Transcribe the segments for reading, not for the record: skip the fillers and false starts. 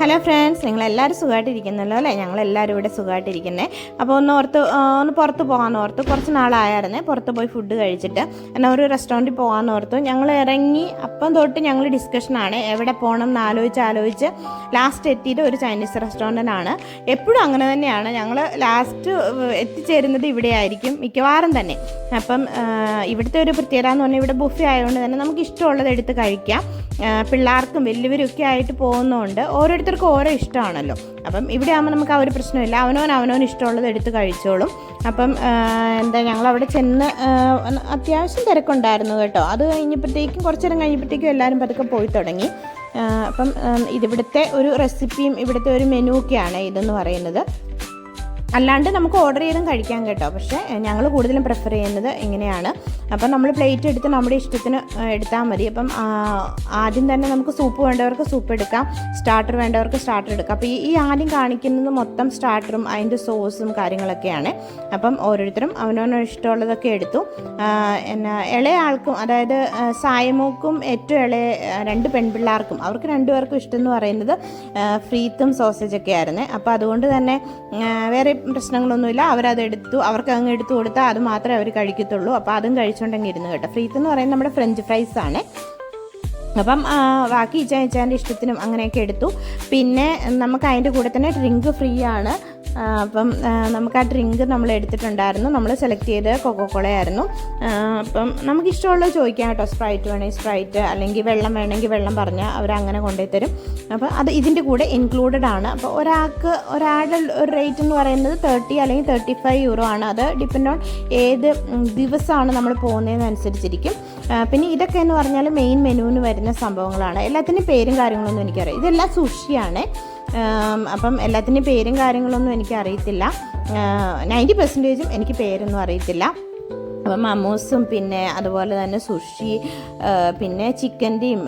Hello friends, നിങ്ങളെല്ലാവരും സുഖമായിട്ടിരിക്കുന്നല്ലോ അല്ലേ? ഞങ്ങളെല്ലാവരും ഇവിടെ സുഖമായിട്ടിരിക്കുന്നത്. അപ്പോൾ ഒന്ന് പുറത്ത് പോകാമെന്ന് ഓർത്തു. കുറച്ച് നാളായിരുന്നേ പുറത്ത് പോയി ഫുഡ് കഴിച്ചിട്ട്. എന്നാൽ ഒരു റെസ്റ്റോറൻറ്റിൽ പോകാമെന്ന് ഓർത്തു. ഞങ്ങൾ ഇറങ്ങി അപ്പം തൊട്ട് ഞങ്ങൾ ഡിസ്കഷനാണ് എവിടെ പോകണം എന്ന് ആലോചിച്ച് ലാസ്റ്റ് എത്തിയത് ഒരു ചൈനീസ് റെസ്റ്റോറൻറ്റിനാണ്. എപ്പോഴും അങ്ങനെ തന്നെയാണ്, ഞങ്ങൾ ലാസ്റ്റ് എത്തിച്ചേരുന്നത് ഇവിടെ ആയിരിക്കും മിക്കവാറും തന്നെ. അപ്പം ഇവിടുത്തെ ഒരു പ്രത്യേകത എന്ന് പറഞ്ഞാൽ ഇവിടെ ബുഫേ ആയതുകൊണ്ട് തന്നെ നമുക്ക് ഇഷ്ടമുള്ളത് എടുത്ത് കഴിക്കാം. പിള്ളേർക്കും വലിയവരൊക്കെ ആയിട്ട് പോകുന്നതുകൊണ്ട് ഓരോരുത്തർക്കും ഓരോ ഇഷ്ടമാണല്ലോ. അപ്പം ഇവിടെ ആകുമ്പോൾ നമുക്ക് ആ ഒരു പ്രശ്നമില്ല, അവനവൻ ഇഷ്ടമുള്ളത് എടുത്ത് കഴിച്ചോളും. അപ്പം ഞങ്ങളവിടെ ചെന്ന് അത്യാവശ്യം തിരക്കുണ്ടായിരുന്നു കേട്ടോ. അത് കഴിഞ്ഞപ്പോഴത്തേക്കും കുറച്ച് നേരം കഴിഞ്ഞപ്പോഴത്തേക്കും എല്ലാവരും പതുക്കെ പോയി തുടങ്ങി. അപ്പം ഇതിവിടുത്തെ ഒരു റെസിപ്പിയും ഇവിടുത്തെ ഒരു മെനു ഒക്കെയാണ് ഇതെന്ന് പറയുന്നത്. അല്ലാണ്ട് നമുക്ക് ഓർഡർ ചെയ്തും കഴിക്കാം കേട്ടോ. പക്ഷേ ഞങ്ങൾ കൂടുതലും പ്രിഫർ ചെയ്യുന്നത് ഇങ്ങനെയാണ്. അപ്പം നമ്മൾ പ്ലേറ്റ് എടുത്ത് നമ്മുടെ ഇഷ്ടത്തിന് എടുത്താൽ മതി. അപ്പം ആദ്യം തന്നെ നമുക്ക് സൂപ്പ് വേണ്ടവർക്ക് സൂപ്പ് എടുക്കാം, സ്റ്റാർട്ടർ വേണ്ടവർക്ക് സ്റ്റാർട്ടർ എടുക്കാം. അപ്പോൾ ഈ ആദ്യം കാണിക്കുന്നത് മൊത്തം സ്റ്റാർട്ടറും അതിൻ്റെ സോസും കാര്യങ്ങളൊക്കെയാണ്. അപ്പം ഓരോരുത്തരും അവനവന് ഇഷ്ടമുള്ളതൊക്കെ എടുത്തു. ഇളയ ആൾക്കും, അതായത് സായമോക്കും ഏറ്റവും ഇളയ 2 പെൺപിള്ളേർക്കും, അവർക്ക് 2 പേർക്കും ഇഷ്ടം എന്ന് പറയുന്നത് ഫ്രീത്തും സോസേജൊക്കെ ആയിരുന്നേ. അപ്പോൾ അതുകൊണ്ട് തന്നെ വേറെ പ്രശ്നങ്ങളൊന്നുമില്ല. അവർക്ക് അങ്ങ് എടുത്തു കൊടുത്താൽ അത് മാത്രമേ അവർ കഴിക്കത്തുള്ളൂ. അപ്പോൾ അതും കഴിച്ചുകൊണ്ടെങ്കിൽ ഇരുന്ന് കേട്ടോ. ഫ്രീത്ത് എന്ന് പറയുന്നത് നമ്മുടെ ഫ്രഞ്ച് ഫ്രൈസ് ആണ്. അപ്പം ബാക്കി ഇച്ചാൻ്റെ ഇഷ്ടത്തിനും അങ്ങനെയൊക്കെ എടുത്തു. പിന്നെ നമുക്ക് അതിൻ്റെ കൂടെ തന്നെ ഡ്രിങ്ക് ഫ്രീ ആണ്. അപ്പം നമുക്ക് ആ ഡ്രിങ്ക് നമ്മൾ എടുത്തിട്ടുണ്ടായിരുന്നു. നമ്മൾ സെലക്ട് ചെയ്ത് കൊക്കോക്കോളയായിരുന്നു. അപ്പം നമുക്കിഷ്ടമുള്ളത് ചോദിക്കാം കേട്ടോ. സ്പ്രൈറ്റ് വേണമെങ്കിൽ സ്പ്രൈറ്റ്, അല്ലെങ്കിൽ വെള്ളം വേണമെങ്കിൽ വെള്ളം പറഞ്ഞാൽ അവരങ്ങനെ കൊണ്ടുപോയി തരും. അപ്പോൾ അത് ഇതിൻ്റെ കൂടെ ഇൻക്ലൂഡഡ് ആണ്. അപ്പോൾ ഒരാളുടെ ഒരു റേറ്റ് എന്ന് പറയുന്നത് 30 അല്ലെങ്കിൽ 35 യൂറോ ആണ്. അത് ഡിപ്പെൻഡ് ഓൺ ഏത് ദിവസമാണ് നമ്മൾ പോകുന്നതിനനുസരിച്ചിരിക്കും. പിന്നെ ഇതൊക്കെ എന്ന് പറഞ്ഞാൽ മെയിൻ മെനുവിന് വരുന്ന സംഭവങ്ങളാണ്. എല്ലാത്തിനും പേരും കാര്യങ്ങളൊന്നും എനിക്കറിയാം. ഇതെല്ലാം സുഷിയാണ്. അപ്പം എല്ലാത്തിൻ്റെയും പേരും കാര്യങ്ങളൊന്നും എനിക്കറിയത്തില്ല. 90% എനിക്ക് പേരൊന്നും അറിയത്തില്ല. അപ്പം മമോസും പിന്നെ അതുപോലെ തന്നെ സുഷി, പിന്നെ ചിക്കൻ്റെയും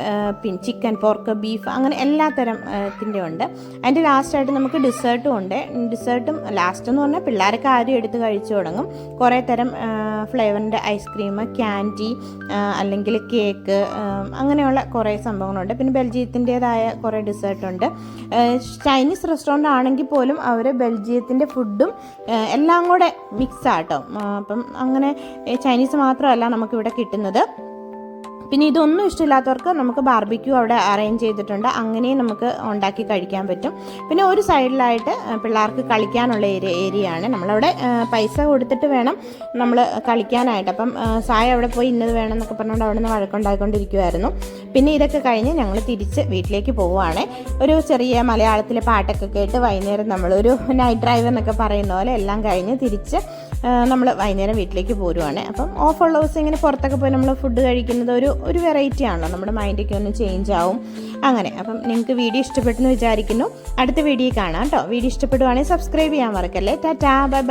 ചിക്കൻ, പോർക്ക്, ബീഫ്, അങ്ങനെ എല്ലാ തരത്തിൻ്റെ ഉണ്ട്. അതിൻ്റെ ലാസ്റ്റായിട്ട് നമുക്ക് ഡിസേർട്ടും ഉണ്ട്. ഡിസേർട്ടും ലാസ്റ്റ് എന്ന് പറഞ്ഞാൽ പിള്ളേരൊക്കെ ആദ്യം എടുത്ത് കഴിച്ചു തുടങ്ങും. കുറേ തരം ഫ്ലേവറിൻ്റെ ഐസ്ക്രീം, ക്യാൻഡി, അല്ലെങ്കിൽ കേക്ക്, അങ്ങനെയുള്ള കുറേ സംഭവങ്ങളുണ്ട്. പിന്നെ ബെൽജിയത്തിൻ്റേതായ കുറേ ഡിസേർട്ടുണ്ട്. ചൈനീസ് റെസ്റ്റോറൻ്റ് ആണെങ്കിൽ പോലും അവർ ബെൽജിയത്തിൻ്റെ ഫുഡും എല്ലാം കൂടെ മിക്സാട്ടോ. അപ്പം അങ്ങനെ ചൈനീസ് മാത്രമല്ല നമുക്കിവിടെ കിട്ടുന്നത്. പിന്നെ ഇതൊന്നും ഇഷ്ടമില്ലാത്തവർക്ക് നമുക്ക് ബാർബിക്യൂ അവിടെ അറേഞ്ച് ചെയ്തിട്ടുണ്ട്. അങ്ങനെയും നമുക്ക് ഉണ്ടാക്കി കഴിക്കാൻ പറ്റും. പിന്നെ ഒരു സൈഡിലായിട്ട് പിള്ളേർക്ക് കളിക്കാനുള്ള ഏരിയയാണ്. നമ്മളവിടെ പൈസ കൊടുത്തിട്ട് വേണം നമ്മൾ കളിക്കാനായിട്ട്. അപ്പം സായ അവിടെ പോയി ഇന്നത് വേണം എന്നൊക്കെ പറഞ്ഞുകൊണ്ട് അവിടെ നിന്ന് വഴക്കുണ്ടായിക്കൊണ്ടിരിക്കുമായിരുന്നു. പിന്നെ ഇതൊക്കെ കഴിഞ്ഞ് ഞങ്ങൾ തിരിച്ച് വീട്ടിലേക്ക് പോവുകയാണ്. ഒരു ചെറിയ മലയാളത്തിലെ പാട്ടൊക്കെ കേട്ട് വൈകുന്നേരം നമ്മളൊരു നൈറ്റ് ഡ്രൈവ് എന്നൊക്കെ പറയുന്ന പോലെ എല്ലാം കഴിഞ്ഞ് തിരിച്ച് നമ്മൾ വൈകുന്നേരം വീട്ടിലേക്ക് പോരുവാണ്. അപ്പം ഓഫുള്ള ദിവസം ഇങ്ങനെ പുറത്തൊക്കെ പോയി നമ്മൾ ഫുഡ് കഴിക്കുന്നത് ഒരു വെറൈറ്റി ആണല്ലോ. നമ്മുടെ മൈൻഡൊക്കെ ഒന്ന് ചേഞ്ച് ആവും അങ്ങനെ. അപ്പം നിങ്ങൾക്ക് വീഡിയോ ഇഷ്ടപ്പെട്ടെന്ന് വിചാരിക്കുന്നു. അടുത്ത വീഡിയോ കാണാം കേട്ടോ. വീഡിയോ ഇഷ്ടപ്പെടുവാണെങ്കിൽ സബ്സ്ക്രൈബ് ചെയ്യാൻ മറക്കല്ലേ. Tata, bye bye.